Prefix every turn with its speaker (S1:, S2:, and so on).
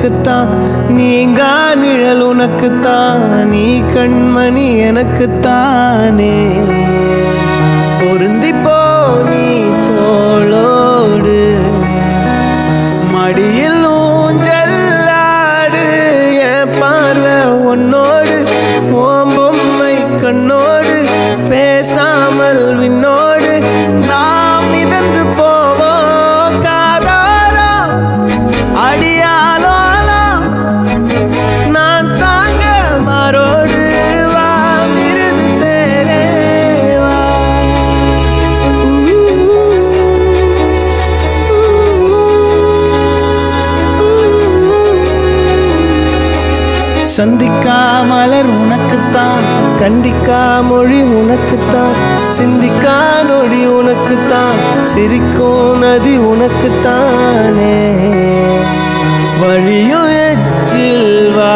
S1: உனக்குத்தான், நீங்கா நிழல் உனக்குத்தான், நீ கண்மணி எனக்குத்தானே. பொருந்திப்போ நீ தோளோடு, மடியில் ஊஞ்சல்லாடு, என் பார்வை உன்னோடு, ஓம் பொம்மை கண்ணோடு, பேசாமல் விண்ணோடு நாம் மிதந்து போவோம் காதாரோ அடியாலோலோ, நான் தாங்க மாறோடு வா மிருது தேரே வா. சந்திக்கா மலர் உனக்குத்தான், கண்டிக்கா மொழி உனக்குத்தான், சிந்திக்கா நொடி உனக்குத்தான், சிரிக்கும் நதி உனக்குத்தானே. வழியும் எச்சில் வா